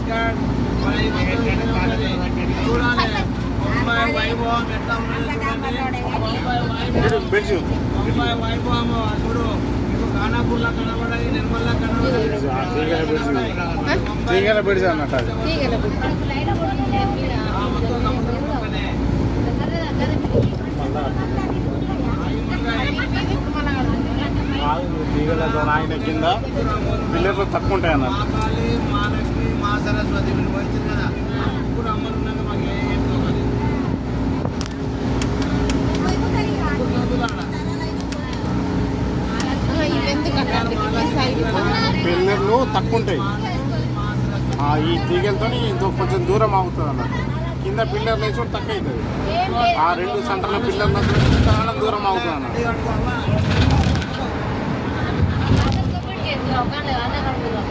Card చూడాలి. బొంబాయి వైభవం ఎట్లా ఉన్నది చూడండి. బొంబాయి వైభవం చూడు. మీకు ఖానాపూర్లో కనబడాయి, నిర్మల్లో కనబడాయి. ఆయన కింద పిల్లర్లు తక్కువ ఉంటాయి అన్న. మా లక్ష్మి, మా సరస్వతి మీరు వచ్చింది కదా. ఇప్పుడు అమ్మలు ఉన్నాక మాకు ఏం కావాలి. పిల్లర్లు తక్కువ ఉంటాయి. ఈ తీగలతో కొంచెం దూరం అవుతుంది అన్న. కింద పిల్లర్లు వేసి తక్కువ అవుతుంది. ఆ 2 సెంటర్ల పిల్లర్లతో చాలా దూరం అవుతుంది అన్న. Kan lewat kan dulu.